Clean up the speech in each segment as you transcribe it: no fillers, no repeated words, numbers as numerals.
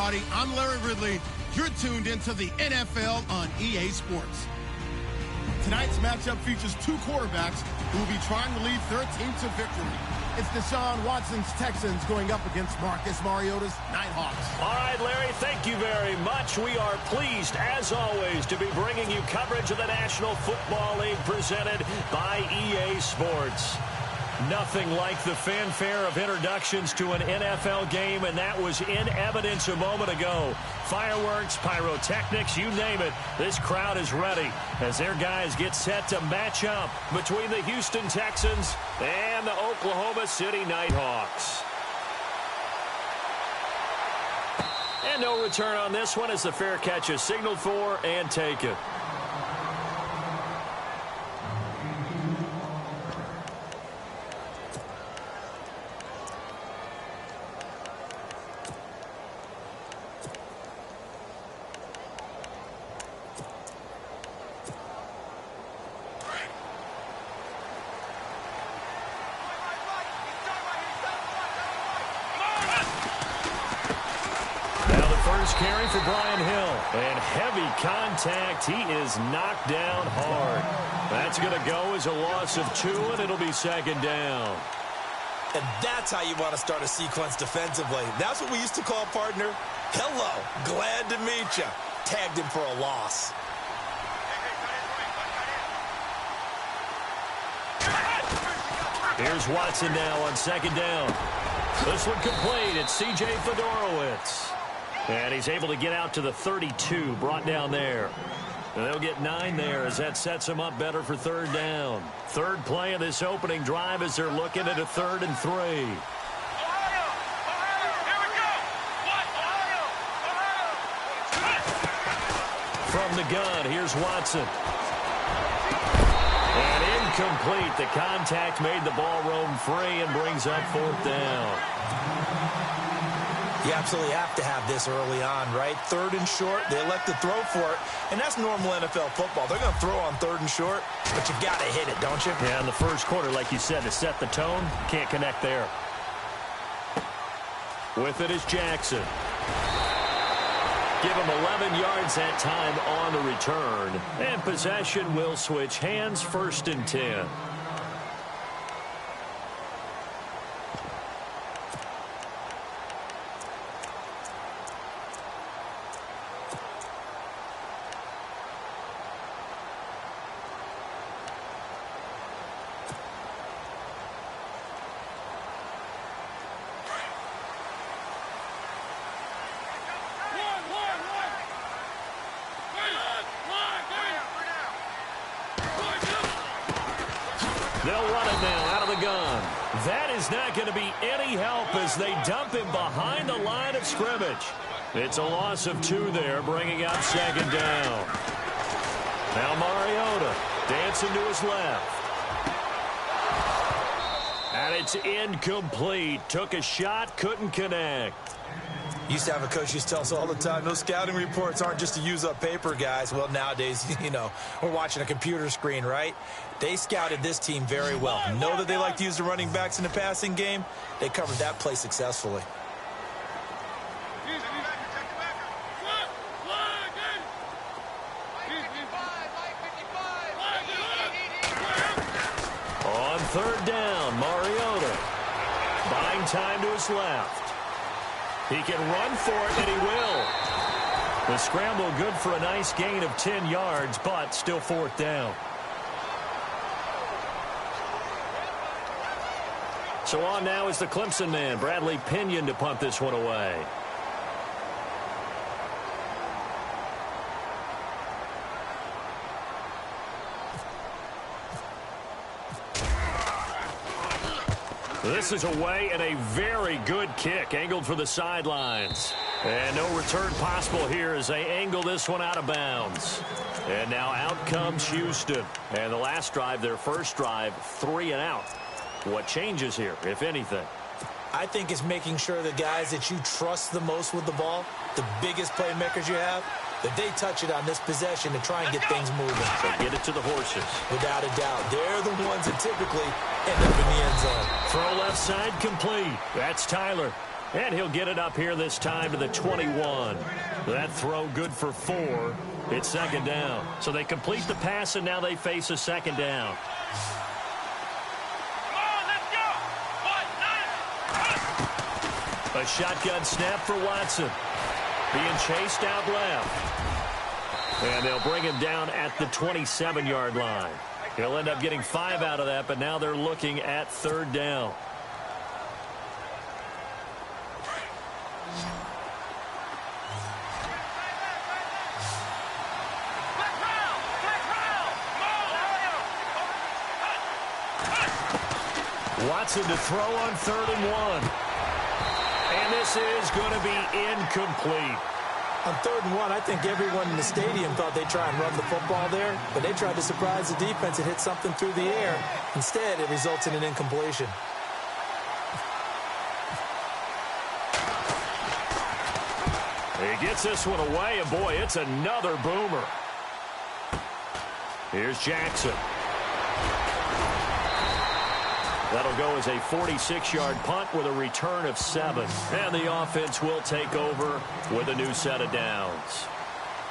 everybody. I'm Larry Ridley. You're tuned into the NFL on EA Sports. Tonight's matchup features two quarterbacks who will be trying to lead their team to victory. It's Deshaun Watson's Texans going up against Marcus Mariota's Nighthawks. All right, Larry, thank you very much. We are pleased, as always, to be bringing you coverage of the National Football League presented by EA Sports. Nothing like the fanfare of introductions to an NFL game, and that was in evidence a moment ago. Fireworks, pyrotechnics, you name it. This crowd is ready as their guys get set to match up between the Houston Texans and the Oklahoma City Nighthawks. And no return on this one as the fair catch is signaled for and taken. Carry for Brian Hill, and heavy contact. He is knocked down hard. That's going to go as a loss of 2, and it'll be second down. And that's how you want to start a sequence defensively. That's what we used to call partner. Hello, glad to meet you. Tagged him for a loss. Here's Watson now on second down. This one complete. It's C.J. Fedorowicz. And he's able to get out to the 32, brought down there. And they'll get 9 there as that sets them up better for third down. Third play of this opening drive as they're looking at a 3rd and 3. From the gun, here's Watson. And incomplete. The contact made the ball roam free and brings up 4th down. You absolutely have to have this early on, right? 3rd and short, they elect to throw for it, and that's normal NFL football. They're going to throw on 3rd and short, but you've got to hit it, don't you? Yeah, in the first quarter, like you said, to set the tone, can't connect there. With it is Jackson. Give him 11 yards that time on the return, and possession will switch hands, 1st and 10. They'll run it now out of the gun. That is not going to be any help as they dump him behind the line of scrimmage. It's a loss of 2 there, bringing up second down. Now Mariota dancing to his left. And it's incomplete. Took a shot, couldn't connect. Used to have a coach used to tell us all the time, those scouting reports aren't just to use up paper, guys. Well, nowadays, we're watching a computer screen, right? They scouted this team very well. Know that they like to use the running backs in the passing game. They covered that play successfully. On 3rd down, Mariota buying time to his left. He can run for it, and he will. The scramble good for a nice gain of 10 yards, but still 4th down. So on now is the Clemson man, Bradley Pinion, to punt this one away. This is away and a very good kick, angled for the sidelines. And no return possible here as they angle this one out of bounds. And now out comes Houston. And the last drive, their first drive, 3 and out. What changes here, if anything? I think it's making sure the guys that you trust the most with the ball, the biggest playmakers you have, that they touch it on this possession to try and get things moving. So get it to the horses. Without a doubt. They're the ones that typically end up in the end zone. Throw left side complete. That's Tyler. And he'll get it up here this time to the 21. That throw good for 4. It's second down. So they complete the pass, and now they face a second down. A shotgun snap for Watson. Being chased out left. And they'll bring him down at the 27-yard line. He'll end up getting 5 out of that, but now they're looking at third down. Watson to throw on 3rd and 1. And this is going to be incomplete. On 3rd and 1, I think everyone in the stadium thought they'd try and run the football there, but they tried to surprise the defense and hit something through the air. Instead, it results in an incompletion. He gets this one away, and boy, it's another boomer. Here's Jackson. That'll go as a 46-yard punt with a return of 7. And the offense will take over with a new set of downs.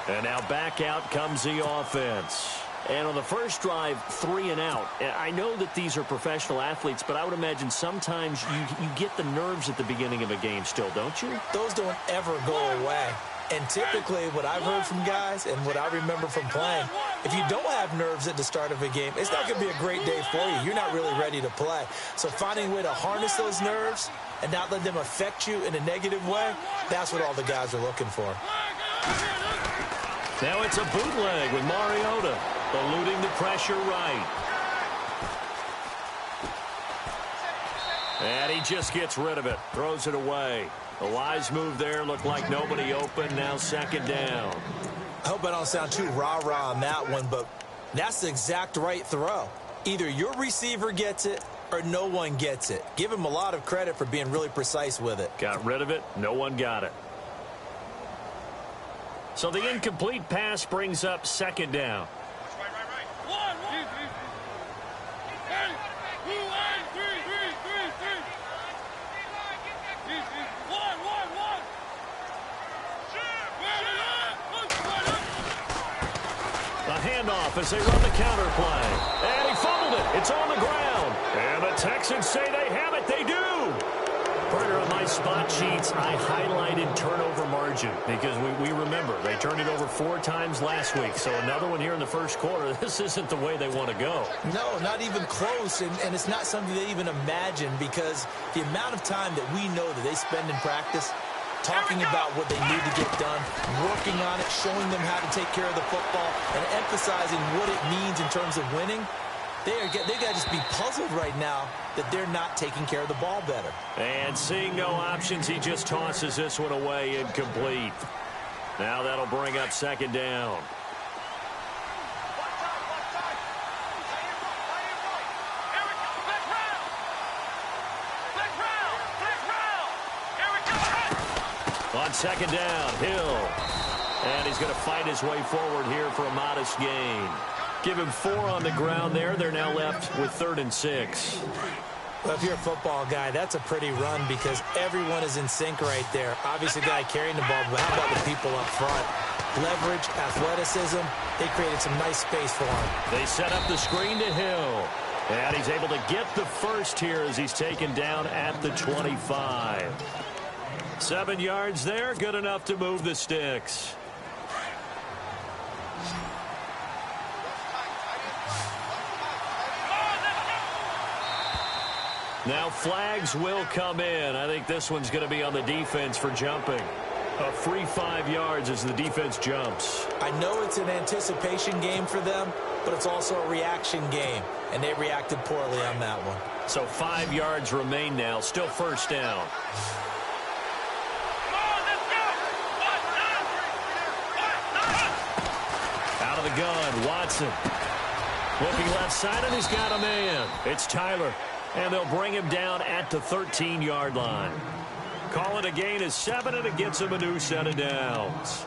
And now back out comes the offense. And on the first drive, 3 and out. I know that these are professional athletes, but I would imagine sometimes you get the nerves at the beginning of a game still, don't you? Those don't ever go away. And typically what I've heard from guys and what I remember from playing, if you don't have nerves at the start of a game, it's not going to be a great day for you. You're not really ready to play. So finding a way to harness those nerves and not let them affect you in a negative way, that's what all the guys are looking for. Now it's a bootleg with Mariota, eluding the pressure right. And he just gets rid of it, throws it away. A wise move there, looked like nobody open, now second down. I hope I don't sound too rah-rah on that one, but that's the exact right throw. Either your receiver gets it or no one gets it. Give him a lot of credit for being really precise with it. Got rid of it, no one got it. So the incomplete pass brings up second down. Handoff as they run the counter play. And he fumbled it. It's on the ground. And the Texans say they have it. They do. Partner, on my spot sheets, I highlighted turnover margin because we remember they turned it over 4 times last week. So another one here in the first quarter. This isn't the way they want to go. No, not even close. And it's not something they even imagine because the amount of time that we know that they spend in practice talking about what they need to get done, working on it, showing them how to take care of the football, and emphasizing what it means in terms of winning. They got to just be puzzled right now that they're not taking care of the ball better. And seeing no options, he just tosses this one away incomplete. Now that'll bring up second down. On second down, Hill. And he's going to fight his way forward here for a modest gain. Give him 4 on the ground there. They're now left with 3rd and 6. Well, if you're a football guy, that's a pretty run because everyone is in sync right there. Obviously, the guy carrying the ball, but how about the people up front? Leverage, athleticism, they created some nice space for him. They set up the screen to Hill. And he's able to get the first here as he's taken down at the 25. 7 yards there, good enough to move the sticks. Now flags will come in. I think this one's going to be on the defense for jumping. A free 5 yards as the defense jumps. I know it's an anticipation game for them, but it's also a reaction game, and they reacted poorly on that one. So 5 yards remain now, still first down. Out of the gun, Watson. Looking left side, and he's got a man. It's Tyler. And they'll bring him down at the 13-yard line. Call it a gain of 7, and it gets him a new set of downs.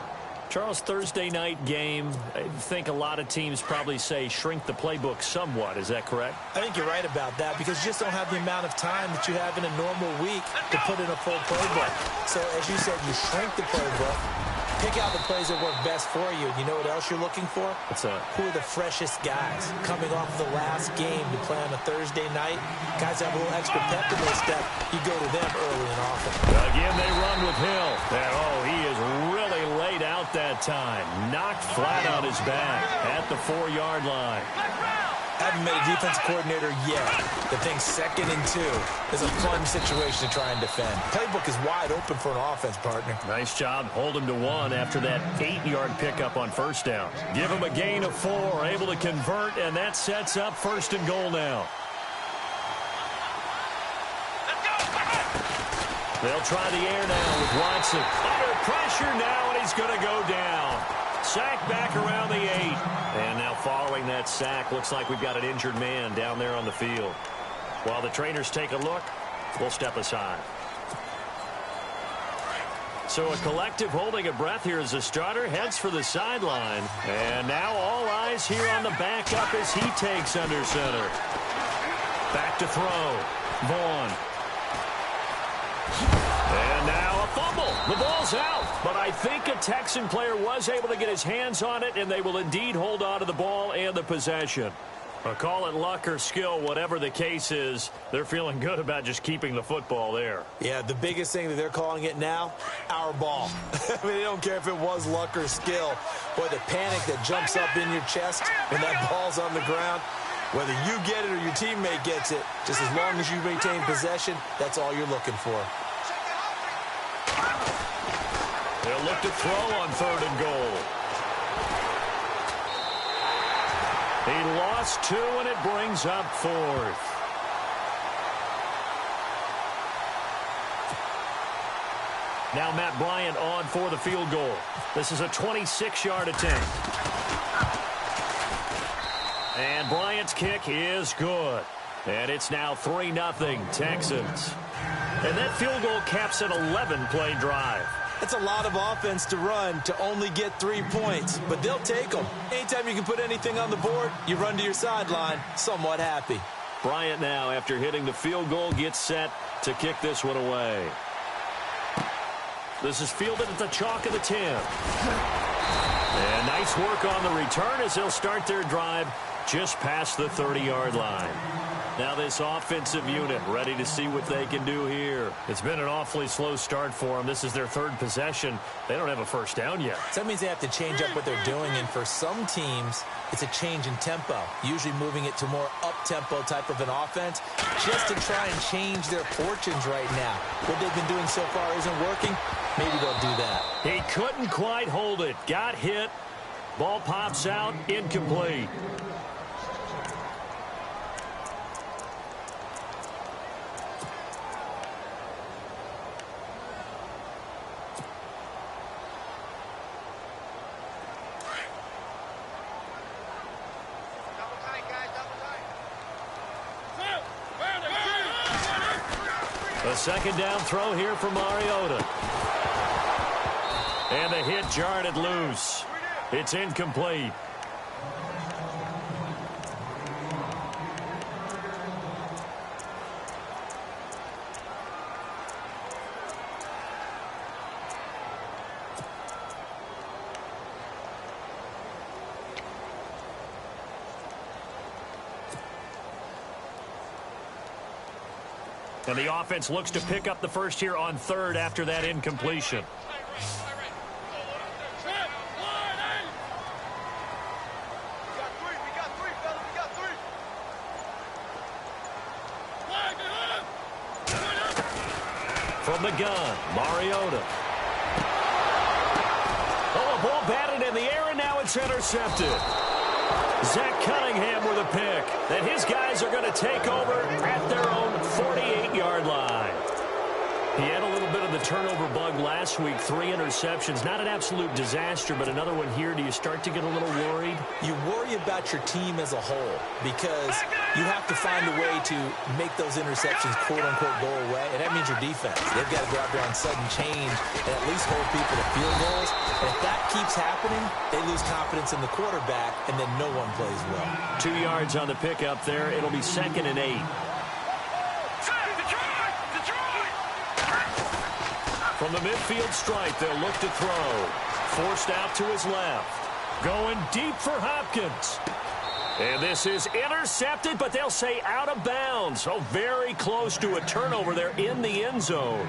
Charles, Thursday night game, I think a lot of teams probably say shrink the playbook somewhat. Is that correct? I think you're right about that because you just don't have the amount of time that you have in a normal week to put in a full playbook. So, as you said, you shrink the playbook, pick out the plays that work best for you. You know what else you're looking for? What's that? Who are the freshest guys coming off of the last game to play on a Thursday night? Guys have a little extra pep in their step. You go to them early and often. Again, they run with Hill. And, oh, he is really laid out that time. Knocked flat on his back at the 4-yard line. Haven't met a defensive coordinator yet that thinks 2nd and 2 is a fun situation to try and defend. Playbook is wide open for an offense, partner. Nice job. Hold him to 1 after that 8-yard pickup on first down. Give him a gain of 4, able to convert, and that sets up 1st and goal now. They'll try the air now with Watson. Under pressure now, and he's going to go down. Sack back around the 8. And now following that sack, looks like we've got an injured man down there on the field. While the trainers take a look, we'll step aside. So a collective holding a breath here as the starter heads for the sideline. And now all eyes here on the backup as he takes under center. Back to throw. Vaughn. And now a fumble. The ball's out. But I think a Texan player was able to get his hands on it, and they will indeed hold on to the ball and the possession. Call it luck or skill, whatever the case is, they're feeling good about just keeping the football there. Yeah, the biggest thing that they're calling it now, our ball. I mean, they don't care if it was luck or skill. Boy, the panic that jumps up in your chest when that ball's on the ground, whether you get it or your teammate gets it, just as long as you maintain possession, that's all you're looking for. They'll look to throw on 3rd and goal. He lost 2, and it brings up 4th. Now Matt Bryant on for the field goal. This is a 26-yard attempt. And Bryant's kick is good. And it's now 3-0 Texans. And that field goal caps an 11-play drive. That's a lot of offense to run to only get 3 points, but they'll take them. Anytime you can put anything on the board, you run to your sideline somewhat happy. Bryant now, after hitting the field goal, gets set to kick this one away. This is fielded at the chalk of the 10. And nice work on the return as they'll start their drive just past the 30-yard line. Now this offensive unit ready to see what they can do here. It's been an awfully slow start for them. This is their 3rd possession. They don't have a first down yet. So that means they have to change up what they're doing, and for some teams, it's a change in tempo, usually moving it to more up-tempo type of an offense, just to try and change their fortunes right now. What they've been doing so far isn't working. Maybe they'll do that. He couldn't quite hold it. Got hit. Ball pops out. Incomplete. A 2nd down throw here for Mariota. And the hit jarred it loose. It's incomplete. And the offense looks to pick up the first here on 3rd after that incompletion. From the gun, Mariota. Oh, a ball batted in the air, and now it's intercepted. Zach Cunningham with a pick. And his guys are going to take over at their own 48-yard line. He had a little bit of the turnover bug last week, 3 interceptions. Not an absolute disaster, but another one here. Do you start to get a little worried? You worry about your team as a whole because you have to find a way to make those interceptions, quote-unquote, go away, and that means your defense. They've got to go out there on sudden change and at least hold people to field goals. And if that keeps happening, they lose confidence in the quarterback, and then no one plays well. 2 yards on the pickup there. It'll be 2nd and 8. From the midfield stripe, they'll look to throw. Forced out to his left. Going deep for Hopkins. And this is intercepted, but they'll say out of bounds. So very close to a turnover there in the end zone.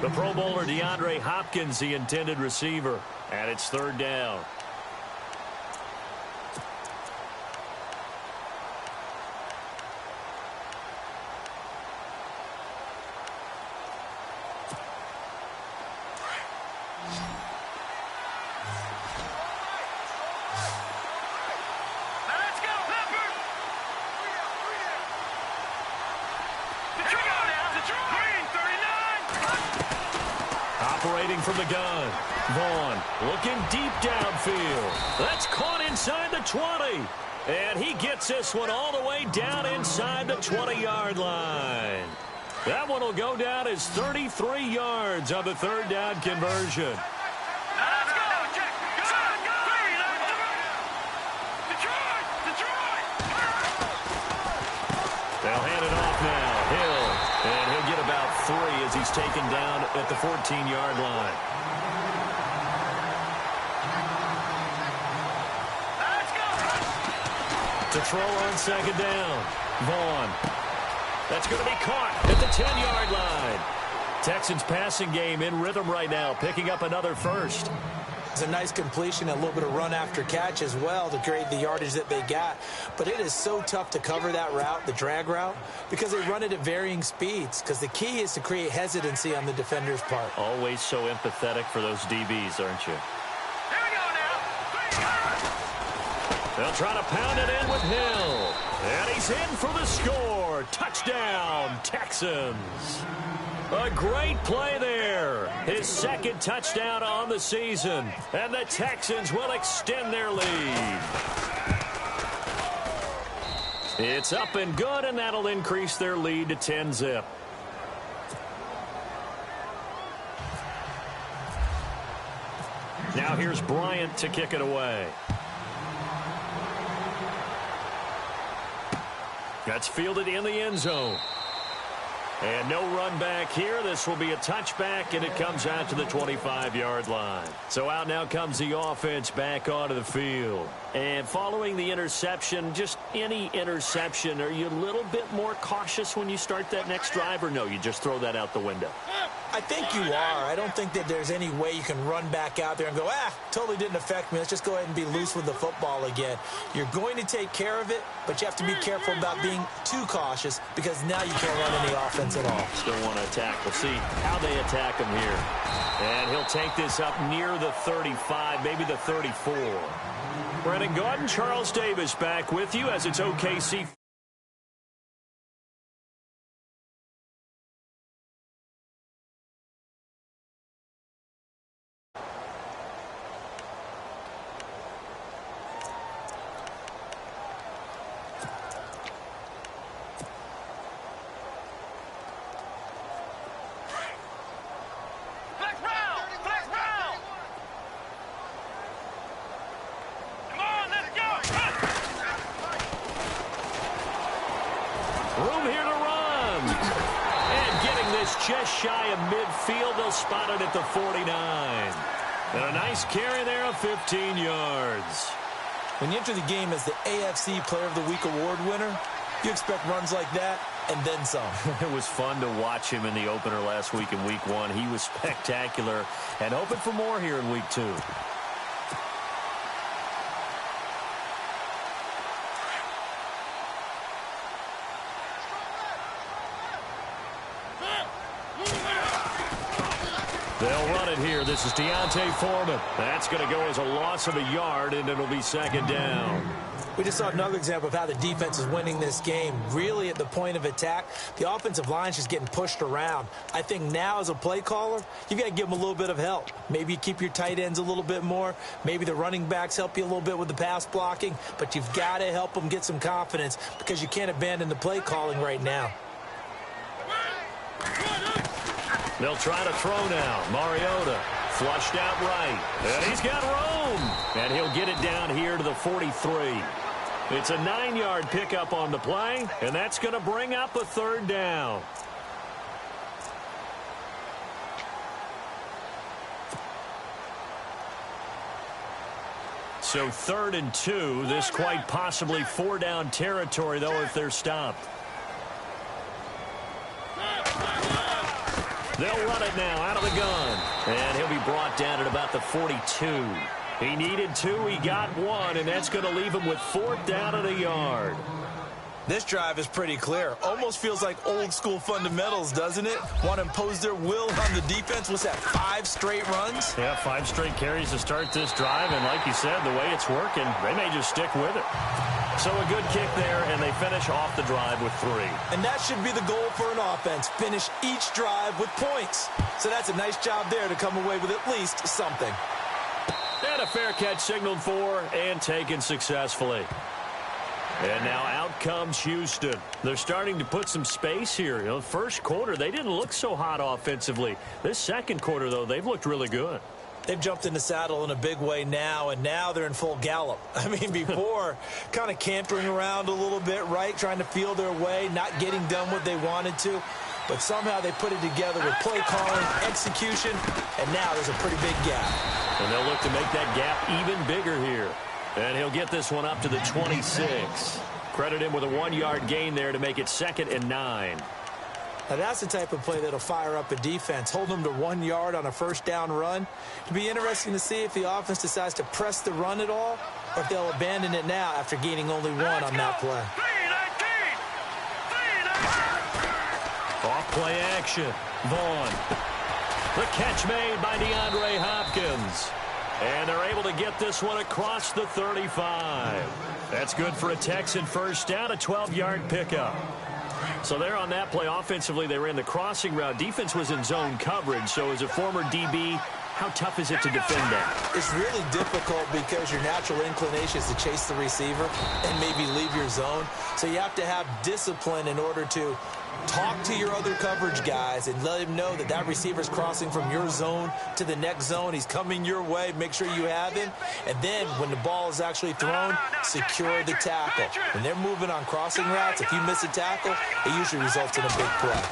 The Pro Bowler DeAndre Hopkins, the intended receiver. And it's 3rd down. Operating from the gun. Vaughn looking deep downfield. That's caught inside the 20. And he gets this one all the way down inside the 20-yard line. That one will go down as 33 yards on the 3rd down conversion. They'll hand it off now. Hill. And he'll get about 3 as he's taken down at the 14-yard line. To throw on 2nd down. Vaughn. That's going to be caught at the 10-yard line. Texans passing game in rhythm right now, picking up another first. It's a nice completion, a little bit of run after catch as well to create the yardage that they got. But it is so tough to cover that route, the drag route, because they run it at varying speeds. Because the key is to create hesitancy on the defender's part. Always so empathetic for those DBs, aren't you? Here we go now. They'll try to pound it in with Hill. And he's in for the score. Touchdown, Texans. A great play there. His 2nd touchdown on the season. And the Texans will extend their lead. It's up and good, and that'll increase their lead to 10-zip. Now here's Bryant to kick it away. That's fielded in the end zone. And no run back here. This will be a touchback, and it comes out to the 25-yard line. So out now comes the offense back onto the field. And following the interception, just any interception, are you a little bit more cautious when you start that next drive, or no, you just throw that out the window? I think you are. I don't think that there's any way you can run back out there and go, totally didn't affect me. Let's just go ahead and be loose with the football again. You're going to take care of it, but you have to be careful about being too cautious because now you can't run any offense at all. Still want to attack. We'll see how they attack him here. And he'll take this up near the 35, maybe the 34. Brandon Gaudin, Charles Davis back with you as it's OKC. Just shy of midfield. They'll spot it at the 49. And a nice carry there of 15 yards. When you enter the game as the AFC Player of the Week award winner, you expect runs like that and then some. It was fun to watch him in the opener last week in Week 1. He was spectacular and hoping for more here in Week 2. They'll run it here. This is Deontay Foreman. That's going to go as a loss of a yard, and it'll be second down. We just saw another example of how the defense is winning this game. Really at the point of attack, the offensive line is just getting pushed around. I think now as a play caller, you've got to give them a little bit of help. Maybe you keep your tight ends a little bit more. Maybe the running backs help you a little bit with the pass blocking. But you've got to help them get some confidence because you can't abandon the play calling right now. They'll try to throw now. Mariota flushed out right. And he's got room. And he'll get it down here to the 43. It's a 9-yard pickup on the play, and that's going to bring up a third down. So 3rd and 2. This quite possibly 4-down territory, though, if they're stopped. They'll run it now out of the gun. And he'll be brought down at about the 42. He needed 2, he got 1, and that's going to leave him with 4th down and a yard. This drive is pretty clear. Almost feels like old school fundamentals, doesn't it? Want to impose their will on the defense. What's that, 5 straight runs? Yeah, 5 straight carries to start this drive, and like you said, the way it's working, they may just stick with it. So a good kick there, and they finish off the drive with 3. And that should be the goal for an offense. Finish each drive with points. So that's a nice job there to come away with at least something. And a fair catch signaled for and taken successfully. And now out comes Houston. They're starting to put some space here. You know, first quarter, they didn't look so hot offensively. This second quarter, though, they've looked really good. They've jumped in the saddle in a big way now, and now they're in full gallop. I mean, before, kind of cantering around a little bit, right? Trying to feel their way, not getting done what they wanted to. But somehow they put it together with play calling, execution, and now there's a pretty big gap. And they'll look to make that gap even bigger here. And he'll get this one up to the 26. Credit him with a 1-yard gain there to make it 2nd and 9. Now that's the type of play that'll fire up a defense. Hold them to 1 yard on a first down run. It'll be interesting to see if the offense decides to press the run at all, or if they'll abandon it now after gaining only 1 on that play. Off play action. Vaughn. The catch made by DeAndre Hopkins. And they're able to get this one across the 35. That's good for a Texan first down, a 12-yard pickup. So there on that play, offensively, they ran the crossing route. Defense was in zone coverage. So as a former DB, how tough is it to defend that? It's really difficult because your natural inclination is to chase the receiver and maybe leave your zone. So you have to have discipline in order to talk to your other coverage guys and let him know that that receiver is crossing from your zone to the next zone. He's coming your way. Make sure you have him. And then when the ball is actually thrown, secure the tackle. When they're moving on crossing routes, if you miss a tackle, it usually results in a big play.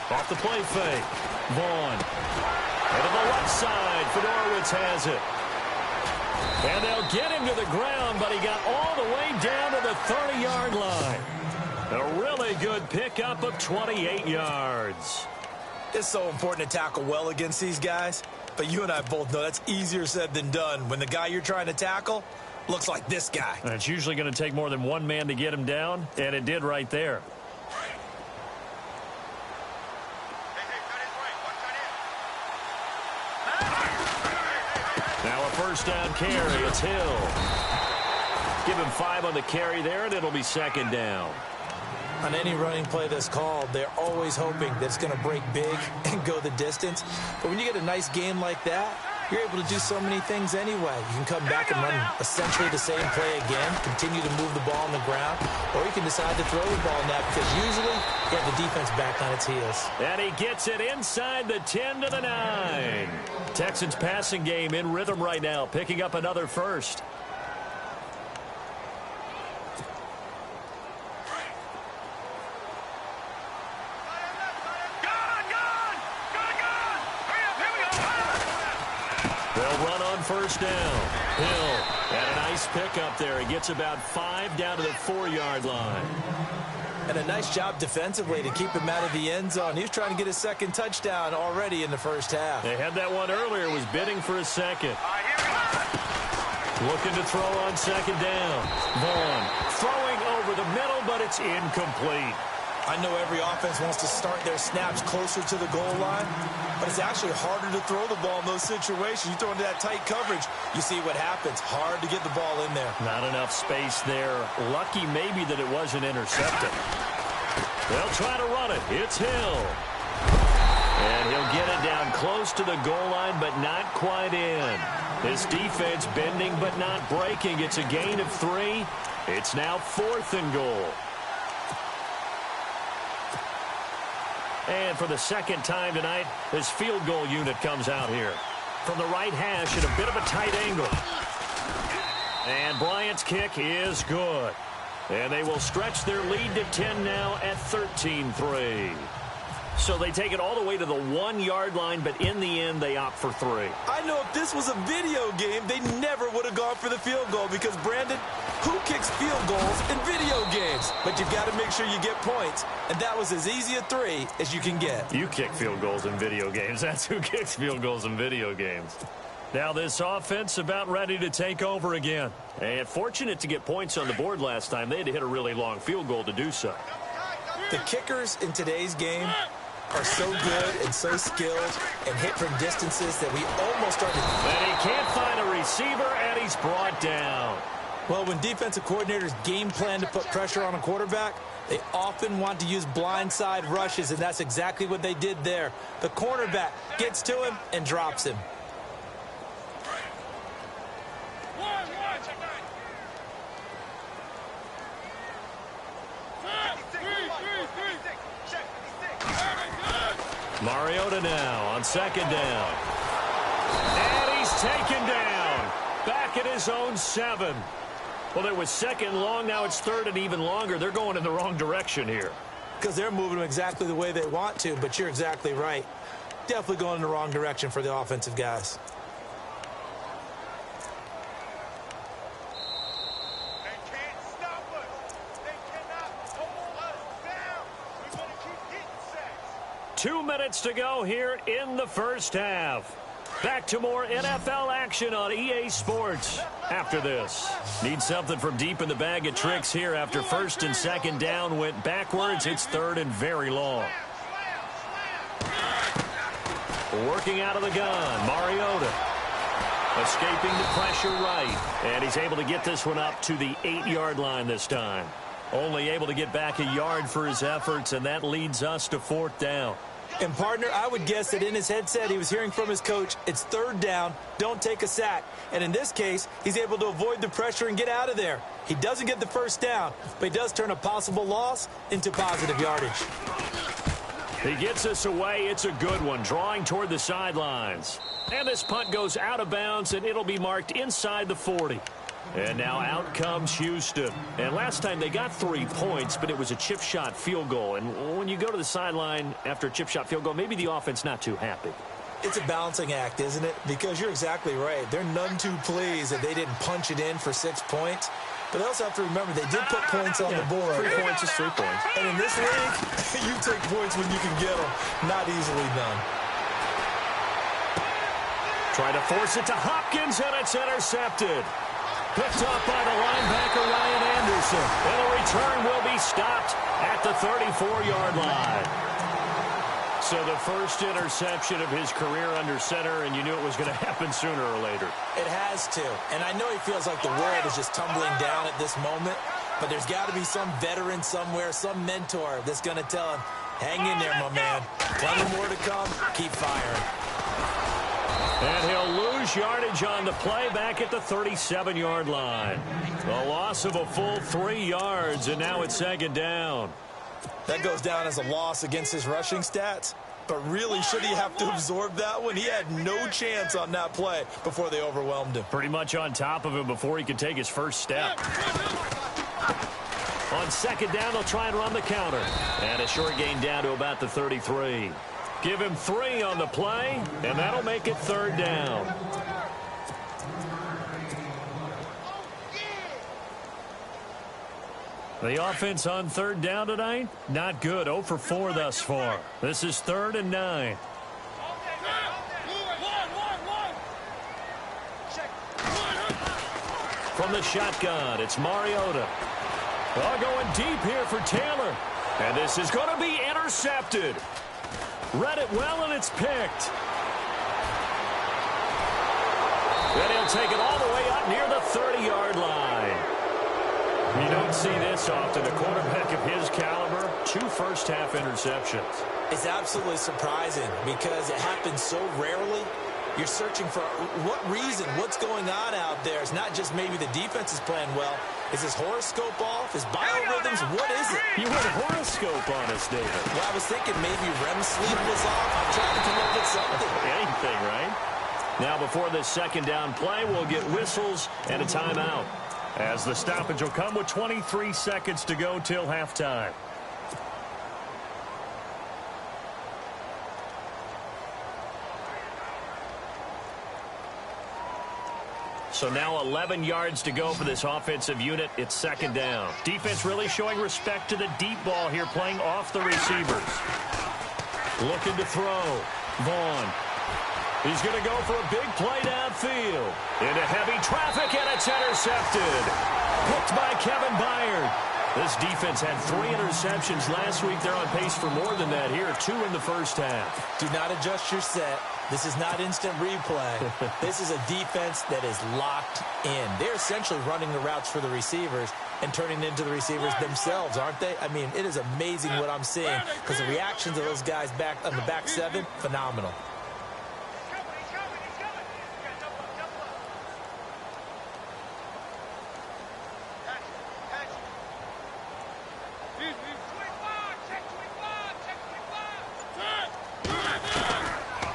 Off the play fake. Vaughn. And to the left side, Fedorowicz has it. And they'll get him to the ground, but he got all the way down to the 30-yard line. A really good pickup of 28 yards. It's so important to tackle well against these guys, but you and I both know that's easier said than done when the guy you're trying to tackle looks like this guy. And it's usually going to take more than one man to get him down, and it did right there. Now a first down carry. It's Hill. Give him 5 on the carry there, and it'll be 2nd down. On any running play that's called, they're always hoping that it's going to break big and go the distance. But when you get a nice game like that, you're able to do so many things anyway. You can come back and run essentially the same play again, continue to move the ball on the ground, or you can decide to throw the ball now because usually you have the defense back on its heels. And he gets it inside the 10 to the 9. Texans passing game in rhythm right now, picking up another first. First down. Hill had a nice pickup there. He gets about 5 down to the 4-yard line. And a nice job defensively to keep him out of the end zone. He was trying to get his 2nd touchdown already in the first half. They had that one earlier. Was bidding for a 2nd. Looking to throw on 2nd down. Vaughn throwing over the middle, but it's incomplete. I know every offense wants to start their snaps closer to the goal line, but it's actually harder to throw the ball in those situations. You throw into that tight coverage, you see what happens. Hard to get the ball in there. Not enough space there. Lucky maybe that it wasn't intercepted. They'll try to run it. It's Hill. And he'll get it down close to the goal line, but not quite in. This defense bending but not breaking. It's a gain of 3. It's now 4th and goal. And for the second time tonight, this field goal unit comes out here. From the right hash at a bit of a tight angle. And Bryant's kick is good. And they will stretch their lead to 10 now at 13-3. So they take it all the way to the 1-yard line, but in the end, they opt for 3. I know if this was a video game, they never would have gone for the field goal because, Brandon, who kicks field goals in video games? But you've got to make sure you get points, and that was as easy a 3 as you can get. You kick field goals in video games. That's who kicks field goals in video games. Now this offense about ready to take over again. And fortunate to get points on the board last time. They had to hit a really long field goal to do so. The kickers in today's game are so good and so skilled and hit from distances that we almost started. And he can't find a receiver, and he's brought down. Well, when defensive coordinators game plan to put pressure on a quarterback, they often want to use blindside rushes, and that's exactly what they did there. The cornerback gets to him and drops him. Mariota now on 2nd down. And he's taken down. Back at his own 7. Well, it was 2nd long. Now it's 3rd and even longer. They're going in the wrong direction here. Because they're moving them exactly the way they want to, but you're exactly right. Definitely going in the wrong direction for the offensive guys. They can't stop us. They cannot hold us down. We're going to keep getting sacks. 2 minutes to go here in the first half. Back to more NFL action on EA Sports after this. Need something from deep in the bag of tricks here after 1st and 2nd down went backwards. It's 3rd and very long. Working out of the gun, Mariota. Escaping the pressure right. And he's able to get this one up to the 8-yard line this time. Only able to get back a yard for his efforts, and that leads us to 4th down. And, partner, I would guess that in his headset he was hearing from his coach, it's 3rd down, don't take a sack. And in this case, he's able to avoid the pressure and get out of there. He doesn't get the 1st down, but he does turn a possible loss into positive yardage. He gets us away. It's a good one, drawing toward the sidelines. And this punt goes out of bounds, and it'll be marked inside the 40. And now out comes Houston. And last time they got 3 points, but it was a chip shot field goal. And when you go to the sideline after a chip shot field goal, maybe the offense not too happy. It's a balancing act, isn't it? Because you're exactly right. They're none too pleased that they didn't punch it in for 6 points. But they also have to remember they did put points on the board. 3 points is 3 points. And in this league, you take points when you can get them. Not easily done. Try to force it to Hopkins, and it's intercepted. Picked up by the linebacker, Ryan Anderson. And the return will be stopped at the 34-yard line. So the first interception of his career under center, and you knew it was going to happen sooner or later. It has to. And I know he feels like the world is just tumbling down at this moment, but there's got to be some veteran somewhere, some mentor that's going to tell him, hang in there, my man. Plenty more to come. Keep firing. And he'll lose yardage on the play back at the 37-yard line. A loss of a full 3 yards, and now it's 2nd down. That goes down as a loss against his rushing stats. But really, should he have to absorb that one? He had no chance on that play before they overwhelmed him. Pretty much on top of him before he could take his first step. On 2nd down, they'll try and run the counter. And a short gain down to about the 33. Give him 3 on the play, and that'll make it 3rd down. The offense on 3rd down tonight, not good. 0 for 4 thus far. This is 3rd and 9. From the shotgun, it's Mariota. Going deep here for Taylor. And this is going to be intercepted. Read it well, and it's picked. Then he'll take it all the way up near the 30-yard line. You don't see this often. A quarterback of his caliber, 2 first-half interceptions. It's absolutely surprising because it happens so rarely. You're searching for what reason, what's going on out there. It's not just maybe the defense is playing well. Is his horoscope off? His biorhythms? What is it? You had a horoscope on us, David. Well, I was thinking maybe REM sleep was off. I'm trying to come up with something. Anything, right? Now, before this second down play, we'll get whistles and a timeout, as the stoppage will come with 23 seconds to go till halftime. So now 11 yards to go for this offensive unit. It's second down. Defense really showing respect to the deep ball here, playing off the receivers. Looking to throw. Vaughn. He's going to go for a big play downfield. Into heavy traffic, and it's intercepted. Picked by Kevin Byard. This defense had 3 interceptions last week. They're on pace for more than that here. 2 in the first half. Do not adjust your set. This is not instant replay. This is a defense that is locked in. They're essentially running the routes for the receivers and turning into the receivers themselves, aren't they? I mean, it is amazing what I'm seeing because the reactions of those guys back on the back 7, phenomenal.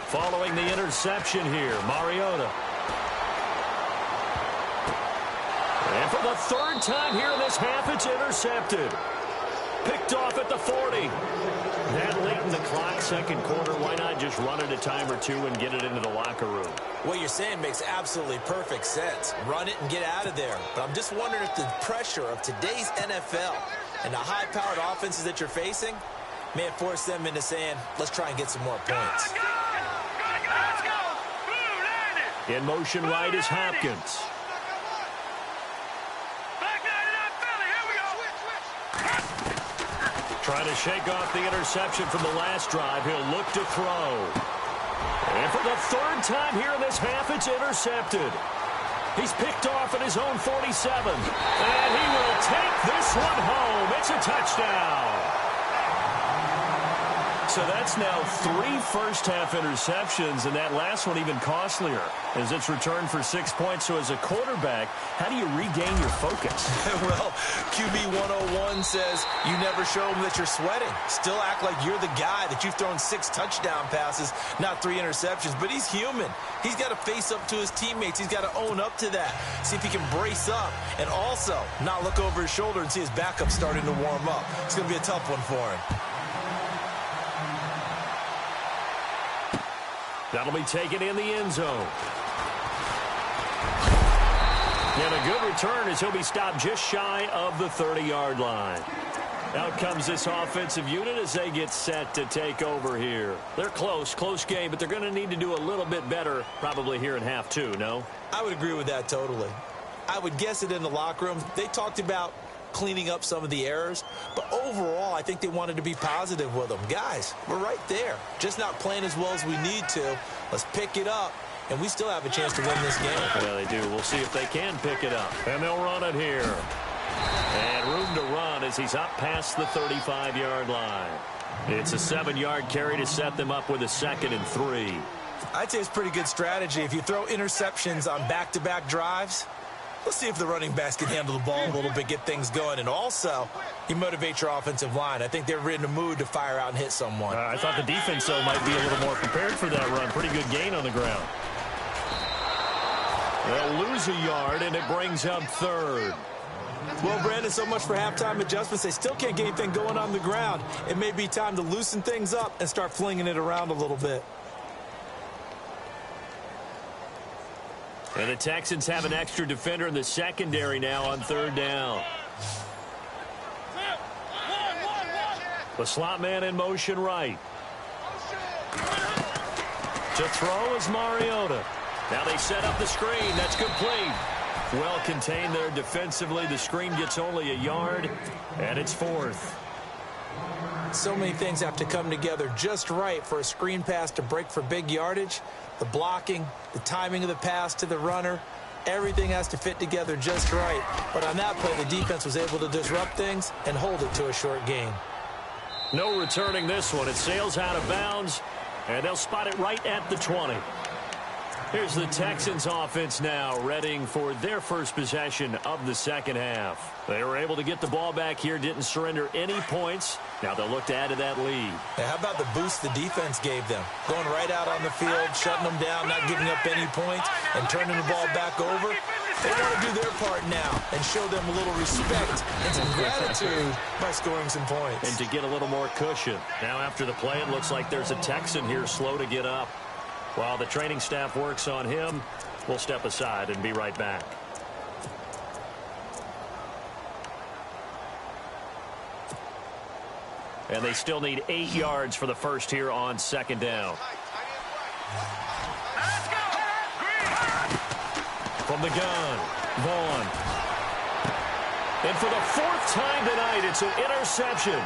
Following the interception here, Mariota. And for the 3rd time here in this half, it's intercepted. Picked off at the 40. That late in the clock, second quarter, why not just run it a time or 2 and get it into the locker room? What you're saying makes absolutely perfect sense. Run it and get out of there. But I'm just wondering if the pressure of today's NFL and the high-powered offenses that you're facing may have forced them into saying, let's try and get some more points. In motion right is Hopkins. Trying to shake off the interception from the last drive. He'll look to throw. And for the 3rd time here in this half, it's intercepted. He's picked off at his own 47. And he will take this one home. It's a touchdown. So that's now 3 first-half interceptions, and that last one even costlier as it's returned for 6 points. So as a quarterback, how do you regain your focus? Well, QB 101 says you never show them that you're sweating. Still act like you're the guy, that you've thrown 6 touchdown passes, not 3 interceptions. But he's human. He's got to face up to his teammates. He's got to own up to that. See if he can brace up and also not look over his shoulder and see his backup starting to warm up. It's going to be a tough one for him. That'll be taken in the end zone. And a good return as he'll be stopped just shy of the 30-yard line. Out comes this offensive unit as they get set to take over here. They're close game, but they're going to need to do a little bit better probably here in half 2, no? I would agree with that totally. I would guess it in the locker room. They talked about cleaning up some of the errors, but overall I think they wanted to be positive with them. Guys, we're right there, just not playing as well as we need to. Let's pick it up, and we still have a chance to win this game. Yeah, they do. We'll see if they can pick it up. And they'll run it here. And room to run as he's up past the 35-yard line. It's a 7-yard carry to set them up with a 2nd and 3. I'd say it's pretty good strategy. If you throw interceptions on back-to-back drives, let's see if the running backs can handle the ball a little bit, get things going. And also, you motivate your offensive line. I think they're in the mood to fire out and hit someone. I thought the defense, though, might be a little more prepared for that run. Pretty good gain on the ground. They'll lose a yard, and it brings up 3rd. Well, Brandon, so much for halftime adjustments. They still can't get anything going on the ground. It may be time to loosen things up and start flinging it around a little bit. And the Texans have an extra defender in the secondary now on 3rd down. The slot man in motion right. To throw is Mariota. Now they set up the screen. That's complete. Well contained there defensively. The screen gets only a yard, and it's 4th. So many things have to come together just right for a screen pass to break for big yardage. The blocking, the timing of the pass to the runner, everything has to fit together just right. But on that play, the defense was able to disrupt things and hold it to a short gain. No returning this one. It sails out of bounds, and they'll spot it right at the 20. Here's the Texans offense now, readying for their first possession of the second half. They were able to get the ball back here, didn't surrender any points. Now they'll look to add to that lead. Now, how about the boost the defense gave them? Going right out on the field, shutting them down, not giving up any points, and turning the ball back over. They want to do their part now and show them a little respect and some gratitude by scoring some points. And to get a little more cushion. Now after the play, it looks like there's a Texan here slow to get up. While the training staff works on him, we'll step aside and be right back. And they still need 8 yards for the first here on second down. From the gun, Vaughn. And for the 4th time tonight, it's an interception.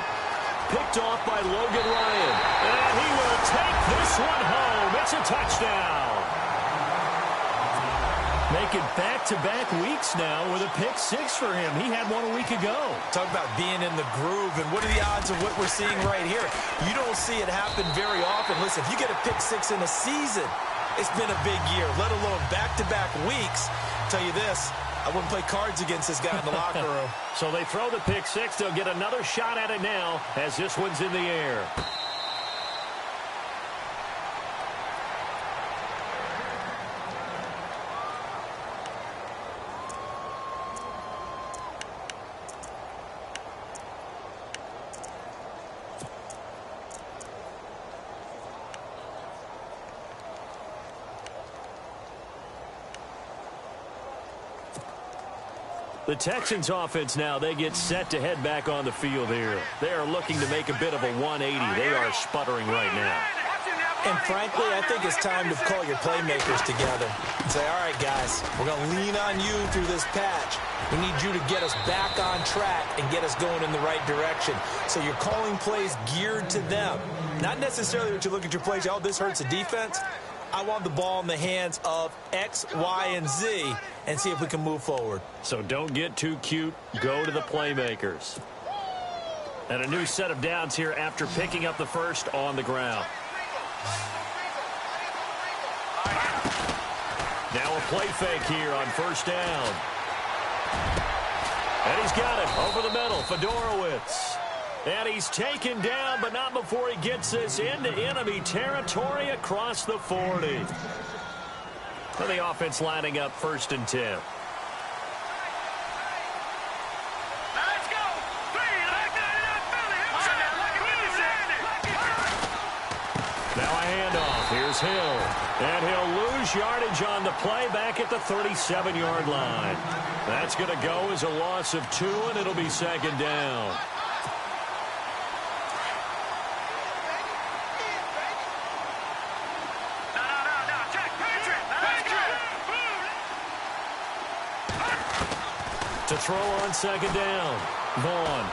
Picked off by Logan Ryan. And he will take this one home. It's a touchdown. Making back-to-back weeks now with a pick 6 for him. He had one a week ago. Talk about being in the groove, and what are the odds of what we're seeing right here? You don't see it happen very often. Listen, if you get a pick 6 in a season, it's been a big year, let alone back-to-back weeks. I'll tell you this, I wouldn't play cards against this guy in the locker room. So they throw the pick 6. They'll get another shot at it now as this one's in the air. The Texans offense now, they get set to head back on the field here. They are looking to make a bit of a 180. They are sputtering right now. And frankly, I think it's time to call your playmakers together and say, all right, guys, we're going to lean on you through this patch. We need you to get us back on track and get us going in the right direction. So you're calling plays geared to them. Not necessarily that you look at your plays, oh, this hurts the defense. I want the ball in the hands of X, Y, and Z and see if we can move forward. So don't get too cute. Go to the playmakers. And a new set of downs here after picking up the first on the ground. Now a play fake here on first down. And he's got it over the middle. Fedorowicz. And he's taken down, but not before he gets this into enemy territory across the 40. And the offense lining up 1st and 10. Now a handoff. Here's Hill. And he'll lose yardage on the play back at the 37-yard line. That's going to go as a loss of 2, and it'll be second down. To throw on second down. Vaughn.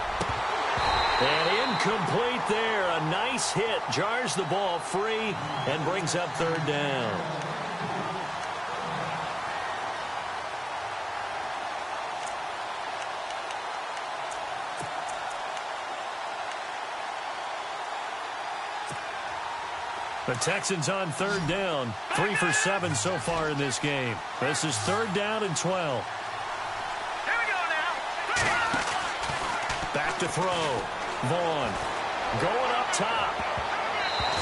And incomplete there. A nice hit. Jars the ball free and brings up 3rd down. The Texans on 3rd down. 3 for 7 so far in this game. This is 3rd down and 12. Back to throw. Vaughn going up top.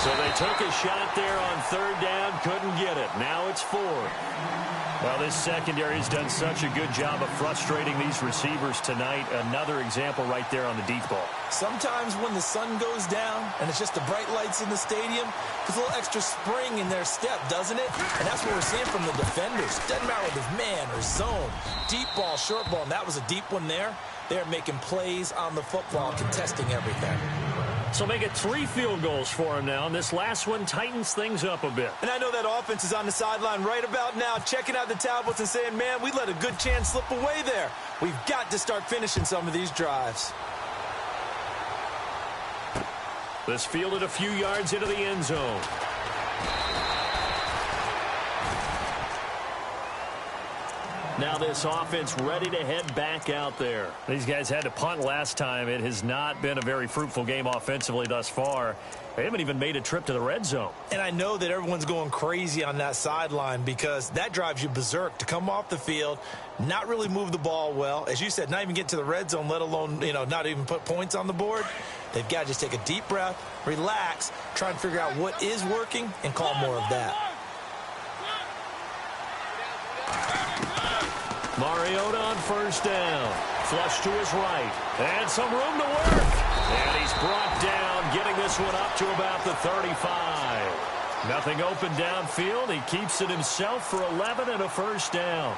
So they took a shot there on 3rd down. Couldn't get it. Now it's 4. Well, this secondary has done such a good job of frustrating these receivers tonight. Another example right there on the deep ball. Sometimes when the sun goes down and it's just the bright lights in the stadium, there's a little extra spring in their step, doesn't it? And that's what we're seeing from the defenders. Doesn't matter whether it's man or zone. Deep ball, short ball, and that was a deep one there. They're making plays on the football, contesting everything. So make it 3 field goals for him now, and this last one tightens things up a bit. And I know that offense is on the sideline right about now, checking out the tablets and saying, man, we let a good chance slip away there. We've got to start finishing some of these drives. This fielded a few yards into the end zone. Now this offense ready to head back out there. These guys had to punt last time. It has not been a very fruitful game offensively thus far. They haven't even made a trip to the red zone. And I know that everyone's going crazy on that sideline because that drives you berserk to come off the field, not really move the ball well. As you said, not even get to the red zone, let alone, not even put points on the board. They've got to just take a deep breath, relax, try and figure out what is working, and call more of that. Mariota on first down. Flush to his right. And some room to work. And he's brought down, getting this one up to about the 35. Nothing open downfield. He keeps it himself for 11 and a first down.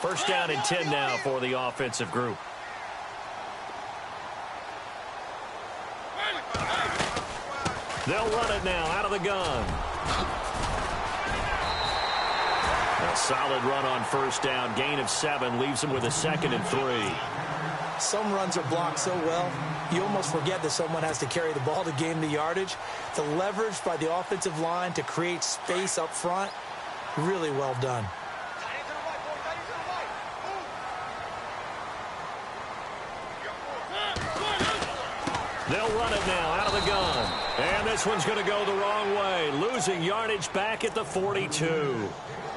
First down and 10 now for the offensive group. They'll run it now out of the gun. A solid run on first down. Gain of 7 leaves him with a 2nd and 3. Some runs are blocked so well, you almost forget that someone has to carry the ball to gain the yardage. The leverage by the offensive line to create space up front, really well done. They'll run it now out of the gun. And this one's going to go the wrong way. Losing yardage back at the 42.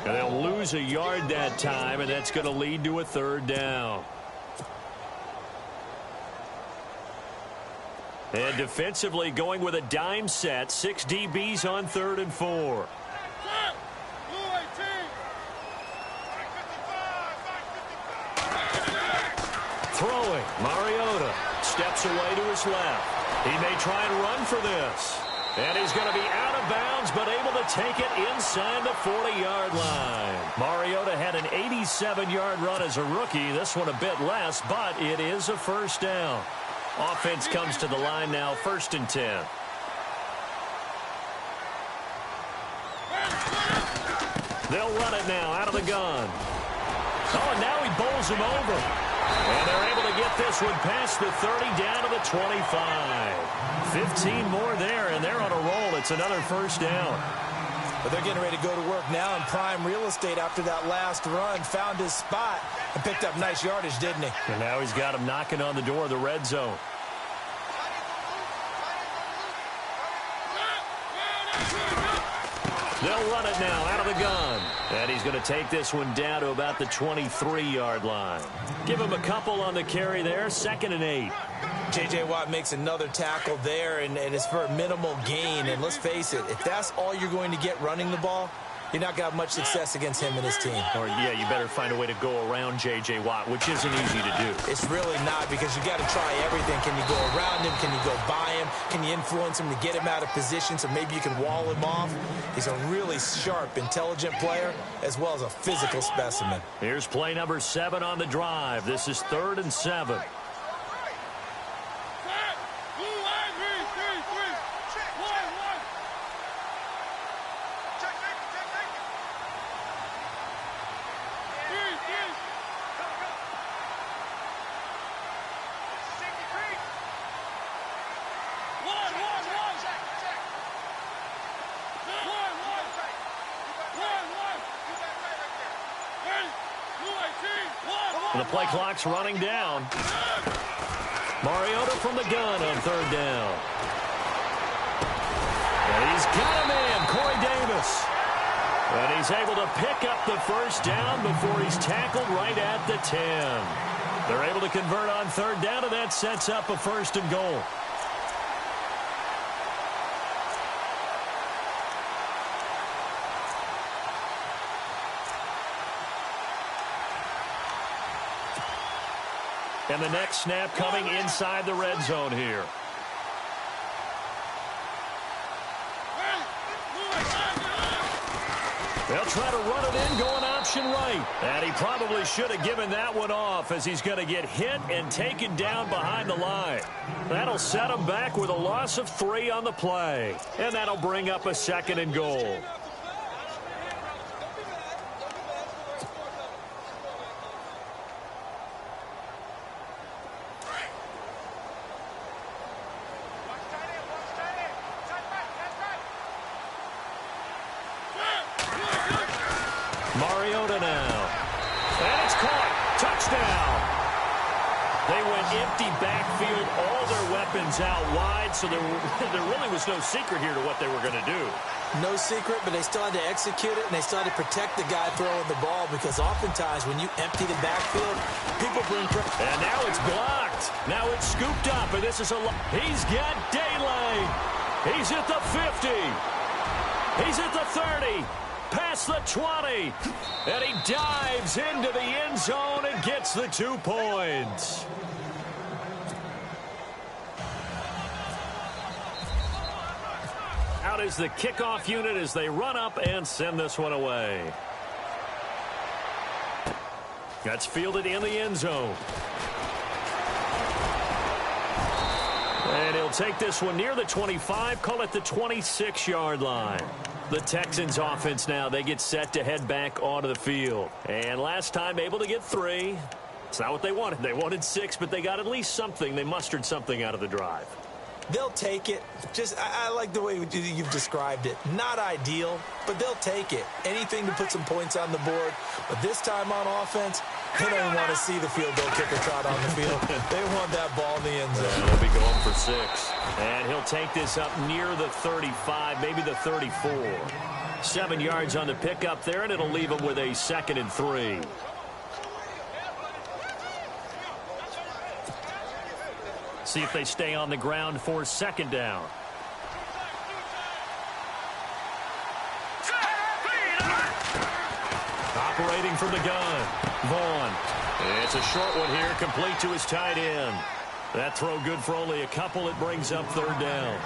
And they'll lose a yard that time, and that's going to lead to a 3rd down. And defensively going with a dime set. 6 DBs on 3rd and 4. Throwing, Mariota steps away to his left. He may try and run for this. And he's going to be out of bounds, but able to take it inside the 40-yard line. Mariota had an 87-yard run as a rookie. This one a bit less, but it is a first down. Offense comes to the line now, 1st and 10. They'll run it now out of the gun. Oh, and now he bowls him over. And they're able to get this one past the 30 down to the 25. 15 more there, and they're on a roll. It's another first down. But they're getting ready to go to work now in prime real estate after that last run. Found his spot and picked up nice yardage, didn't he? And now he's got him knocking on the door of the red zone. They'll run it now out of the gun. And he's going to take this one down to about the 23-yard line. Give him a couple on the carry there. 2nd and 8. J.J. Watt makes another tackle there, and it's for a minimal gain. And let's face it, if that's all you're going to get running the ball, you're not going to have much success against him and his team. Or, yeah, you better find a way to go around J.J. Watt, which isn't easy to do. It's really not, because you got to try everything. Can you go around him? Can you go by him? Can you influence him to get him out of position so maybe you can wall him off? He's a really sharp, intelligent player, as well as a physical specimen. Here's play number 7 on the drive. This is 3rd and 7. The play clock's running down. Mariota from the gun on 3rd down. And he's got a man, Corey Davis. And he's able to pick up the first down before he's tackled right at the 10. They're able to convert on 3rd down, and that sets up a 1st and goal. And the next snap coming inside the red zone here. They'll try to run it in, going option right. And he probably should have given that one off as he's going to get hit and taken down behind the line. That'll set him back with a loss of 3 on the play. And that'll bring up a 2nd and goal. Mariota now. And it's caught. Touchdown. They went empty backfield, all their weapons out wide, so there really was no secret here to what they were going to do. No secret, but they still had to execute it, and they still had to protect the guy throwing the ball, because oftentimes when you empty the backfield, people bring pressure. And now it's blocked. Now it's scooped up, and this is he's got daylight. He's at the 50. He's at the 30. Past the 20. And he dives into the end zone and gets the 2 points. Out is the kickoff unit as they run up and send this one away. That's fielded in the end zone. And he'll take this one near the 25, call it the 26-yard line. The Texans offense now, they get set to head back onto the field. And last time able to get 3. It's not what they wanted. They wanted 6, but they got at least something. They mustered something out of the drive. They'll take it. I like the way you've described it. Not ideal, but they'll take it. Anything to put some points on the board. But this time on offense, they don't even want to see the field goal kicker trot on the field. They want that ball in the end zone. Yeah, they'll be going for 6. And he'll take this up near the 35, maybe the 34. 7 yards on the pickup there, and it'll leave him with a 2nd and 3. See if they stay on the ground for 2nd down. Operating from the gun, Vaughn. It's a short one here, complete to his tight end. That throw good for only a couple. It brings up 3rd down.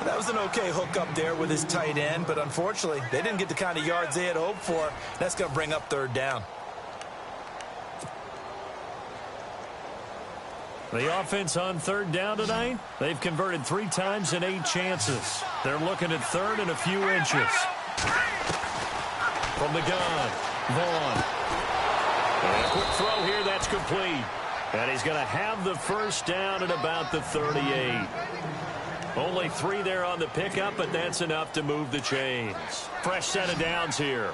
That was an okay hook up there with his tight end, but unfortunately, they didn't get the kind of yards they had hoped for. That's going to bring up 3rd down. The offense on 3rd down tonight, they've converted 3 times in 8 chances. They're looking at 3rd and a few inches. From the gun, Vaughn. And a quick throw here, that's complete. And he's going to have the 1st down at about the 38. Only 3 there on the pickup, but that's enough to move the chains. Fresh set of downs here.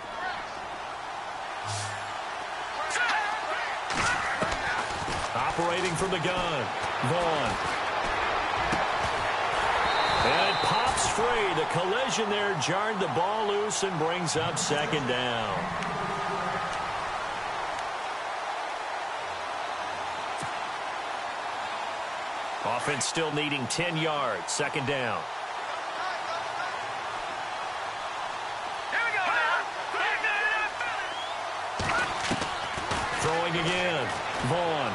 Operating from the gun, Vaughn. And it pops free. The collision there jarred the ball loose and brings up 2nd down. Offense still needing 10 yards. 2nd down. Throwing again, Vaughn.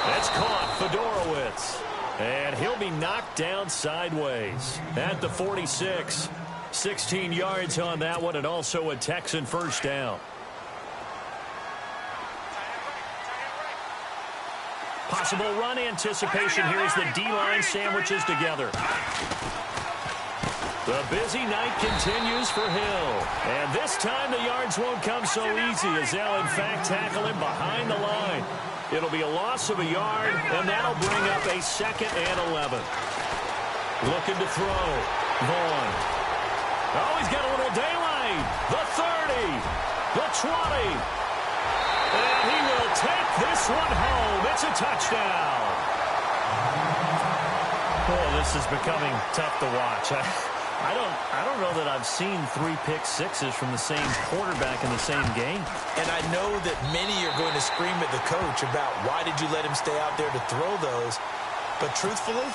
That's caught, Fedorowicz. And he'll be knocked down sideways at the 46. 16 yards on that one, and also a Texan 1st down. Possible run anticipation here as the D-line sandwiches together. The busy night continues for Hill. And this time the yards won't come so easy as they'll in fact tackle him behind the line. It'll be a loss of a yard, and that'll bring up a 2nd and 11. Looking to throw. Vaughn. Oh, he's got a little daylight. The 30. The 20. And he will take this one home. It's a touchdown. Oh, this is becoming tough to watch. I don't know that I've seen 3 pick sixes from the same quarterback in the same game. And I know that many are going to scream at the coach about why did you let him stay out there to throw those. But truthfully,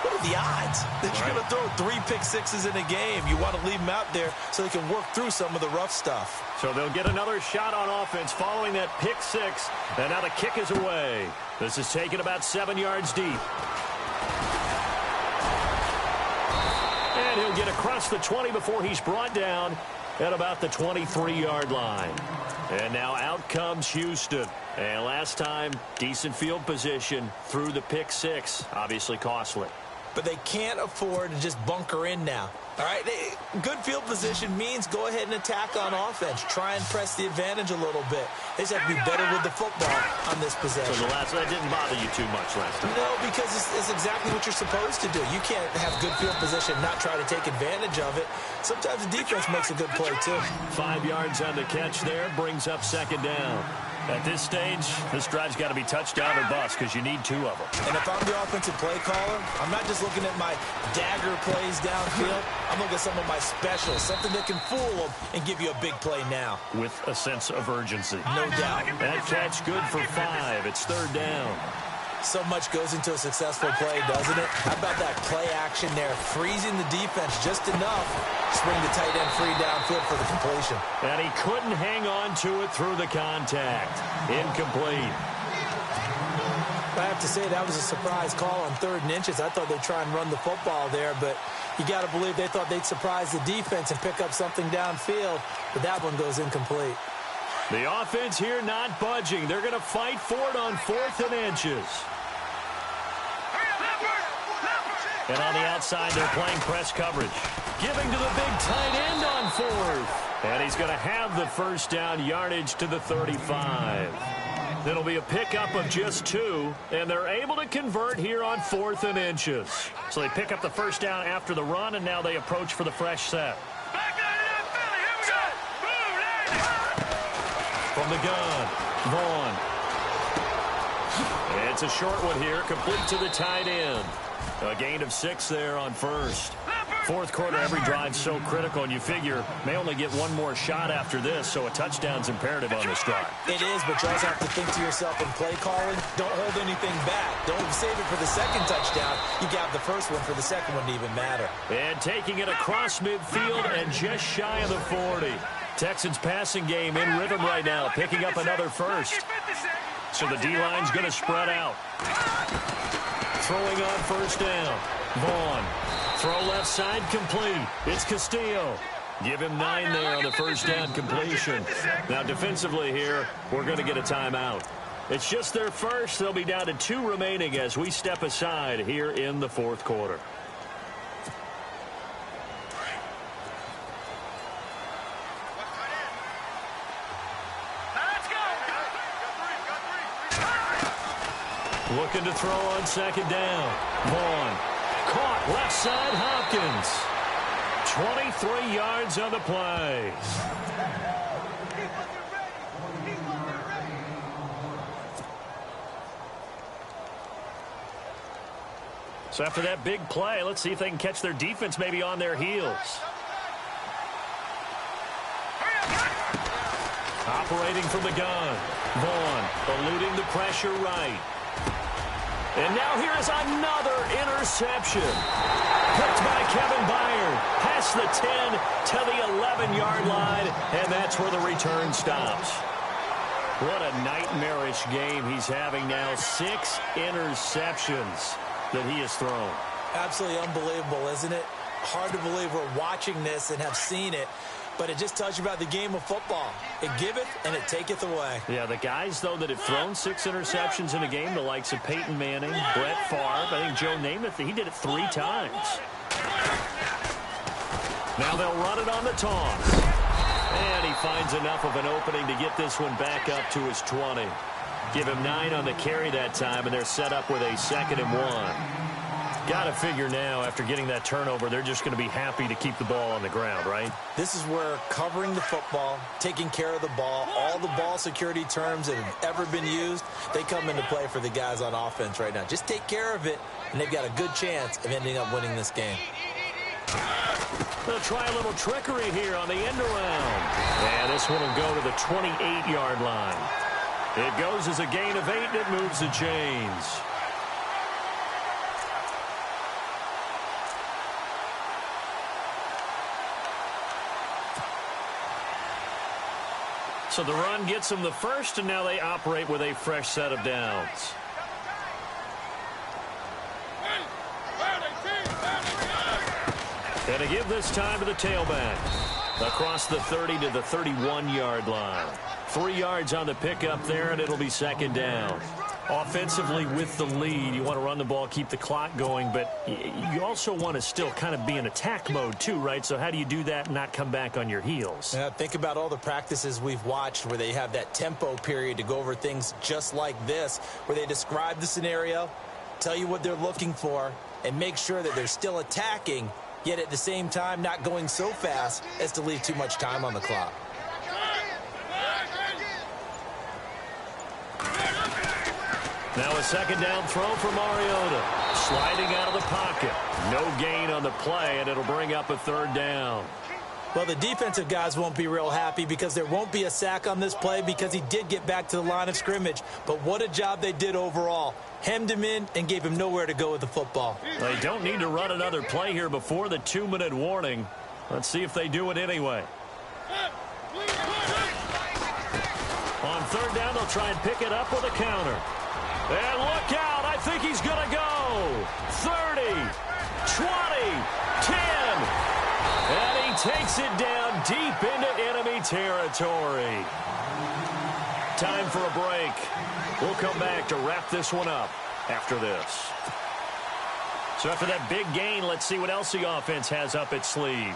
what are the odds that you're going to throw 3 pick sixes in a game? You want to leave them out there so they can work through some of the rough stuff. So they'll get another shot on offense following that pick 6. And now the kick is away. This is taken about 7 yards deep. And he'll get across the 20 before he's brought down at about the 23-yard line. And now out comes Houston. And last time, decent field position through the pick six. Obviously costly. But they can't afford to just bunker in now. All right, good field position means go ahead and attack on offense. Try and press the advantage a little bit. They just have to be better with the football on this possession. So that didn't bother you too much last time? No, because it's exactly what you're supposed to do. You can't have good field position and not try to take advantage of it. Sometimes the defense makes a good play, too. 5 yards on the catch there, brings up second down. At this stage, this drive's got to be touchdown or bust because you need 2 of them. And if I'm the offensive play caller, I'm not just looking at my dagger plays downfield. I'm looking at some of my specials, something that can fool them and give you a big play now. With a sense of urgency. No doubt. That catch good for 5. It's third down. So much goes into a successful play, doesn't it? How about that play action there, freezing the defense just enough to bring the tight end free downfield for the completion. And he couldn't hang on to it through the contact. Incomplete. I have to say that was a surprise call on 3rd and inches. I thought they'd try and run the football there, but you got to believe they thought they'd surprise the defense and pick up something downfield, but that one goes incomplete. The offense here not budging. They're going to fight for it on 4th and inches. And on the outside, they're playing press coverage. Giving to the big tight end on 4th. And he's going to have the first down, yardage to the 35. It'll be a pickup of just 2, and they're able to convert here on 4th and inches. So they pick up the first down after the run, and now they approach for the fresh set. From the gun, Vaughn. It's a short one here, complete to the tight end. A gain of 6 there on first. 4th quarter, every drive so critical, and you figure may only get one more shot after this, so a touchdown's imperative on this drive. It is, but you also have to think to yourself in play calling, don't hold anything back. Don't save it for the second touchdown. You got the first one for the second one to even matter. And taking it across midfield and just shy of the 40. Texans passing game in rhythm right now, picking up another first. So the D-line's going to spread out. Throwing on first down. Vaughn. Throw left side complete. It's Castillo. Give him 9 there on the first down completion. Now defensively here, we're going to get a timeout. It's just their first. They'll be down to 2 remaining as we step aside here in the 4th quarter. Looking to throw on second down. Vaughn. Caught left side Hopkins. 23 yards on the play. So after that big play, let's see if they can catch their defense maybe on their heels. Operating from the gun. Vaughn eluding the pressure right. And now here is another interception. Picked by Kevin Byard. Past the 10 to the 11-yard line, and that's where the return stops. What a nightmarish game he's having now. 6 interceptions that he has thrown. Absolutely unbelievable, isn't it? Hard to believe we're watching this and have seen it. But it just tells you about the game of football. It giveth and it taketh away. Yeah, the guys, though, that have thrown 6 interceptions in a game, the likes of Peyton Manning, Brett Favre, I think Joe Namath, he did it 3 times. Now they'll run it on the toss. And he finds enough of an opening to get this one back up to his 20. Give him 9 on the carry that time, and they're set up with a 2nd and 1. Got to figure now, after getting that turnover, they're just going to be happy to keep the ball on the ground, right? This is where covering the football, taking care of the ball, all the ball security terms that have ever been used, they come into play for the guys on offense right now. Just take care of it, and they've got a good chance of ending up winning this game. They'll try a little trickery here on the end around. And this one will go to the 28-yard line. It goes as a gain of 8, and it moves the chains. So the run gets them the first, and now they operate with a fresh set of downs. And to give this time to the tailback. Across the 30 to the 31-yard line. 3 yards on the pickup there, and it'll be second down. Offensively with the lead, you want to run the ball, keep the clock going, but you also want to still kind of be in attack mode too, right? So how do you do that and not come back on your heels? Yeah, think about all the practices we've watched where they have that tempo period to go over things just like this, where they describe the scenario, tell you what they're looking for, and make sure that they're still attacking, yet at the same time not going so fast as to leave too much time on the clock. Now a second down throw for Mariota. Sliding out of the pocket. No gain on the play, and it'll bring up a third down. Well, the defensive guys won't be real happy because there won't be a sack on this play because he did get back to the line of scrimmage. But what a job they did overall. Hemmed him in and gave him nowhere to go with the football. They don't need to run another play here before the 2-minute warning. Let's see if they do it anyway. On third down, they'll try and pick it up with a counter. And look out, I think he's going to go. 30, 20, 10. And he takes it down deep into enemy territory. Time for a break. We'll come back to wrap this one up after this. So after that big gain, let's see what else the offense has up its sleeve.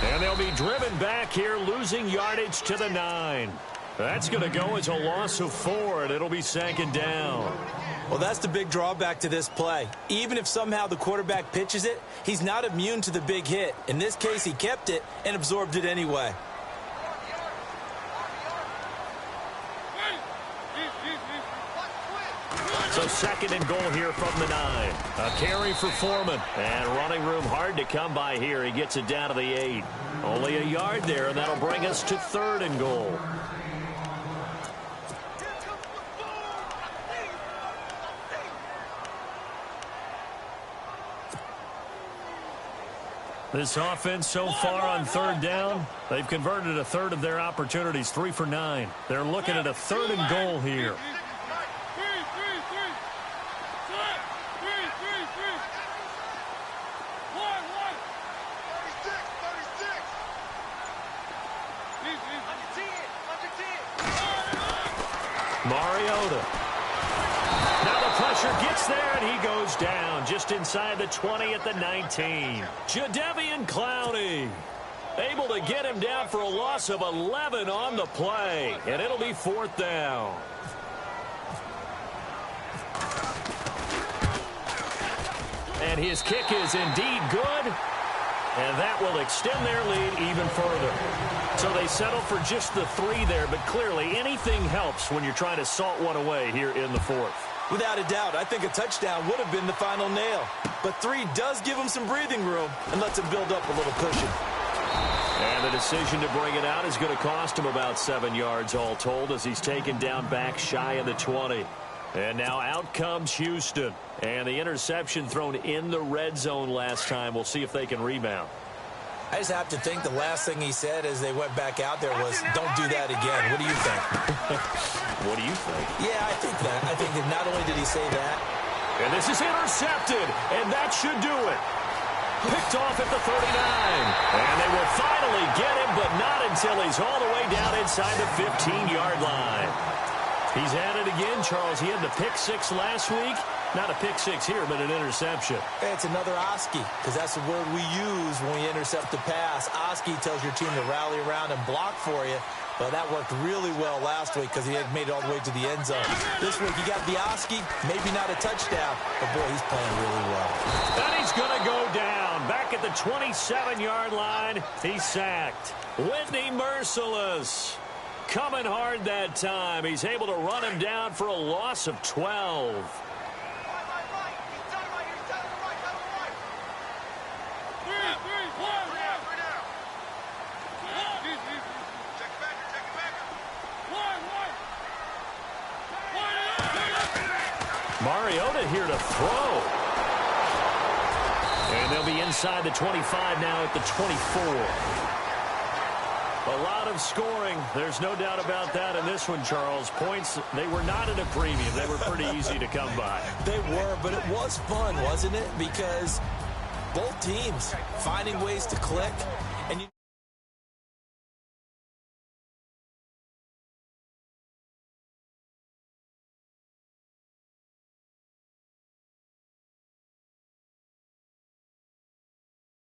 And they'll be driven back here, losing yardage to the 9. That's going to go as a loss of 4, and it'll be second down. Well, that's the big drawback to this play. Even if somehow the quarterback pitches it, he's not immune to the big hit. In this case, he kept it and absorbed it anyway. So second and goal here from the 9. A carry for Foreman. And running room hard to come by here. He gets it down to the 8. Only a yard there, and that'll bring us to third and goal. This offense so far on third down, they've converted a third of their opportunities, 3 for 9. They're looking at a third and goal here. Mariota. Now the pressure gets there, and he goes down just inside the 20 at the 19. Jadeveon Clowney able to get him down for a loss of 11 on the play, and it'll be fourth down. And his kick is indeed good, and that will extend their lead even further. So they settle for just the 3 there, but clearly anything helps when you're trying to salt one away here in the fourth. Without a doubt, I think a touchdown would have been the final nail. But 3 does give him some breathing room and lets him build up a little cushion. And the decision to bring it out is going to cost him about 7 yards all told as he's taken down back shy of the 20. And now out comes Houston. And the interception thrown in the red zone last time. We'll see if they can rebound. I just have to think the last thing he said as they went back out there was, don't do that again. What do you think? What do you think? Yeah, I think that. I think that not only did he say that. And this is intercepted, and that should do it. Picked off at the 39. And they will finally get him, but not until he's all the way down inside the 15-yard line. He's at it again, Charles. He had the pick 6 last week. Not a pick 6 here, but an interception. It's another Oski, because that's the word we use when we intercept the pass. Oski tells your team to rally around and block for you. But that worked really well last week because he had made it all the way to the end zone. This week, he got the Oski, maybe not a touchdown, but boy, he's playing really well. And he's going to go down. Back at the 27-yard line, he's sacked. Whitney Merciless coming hard that time. He's able to run him down for a loss of 12. Mariota here to throw. And they'll be inside the 25 now at the 24. A lot of scoring. There's no doubt about that in this one, Charles. Points, they were not at a premium. They were pretty easy to come by. They were, but it was fun, wasn't it? Because both teams finding ways to click,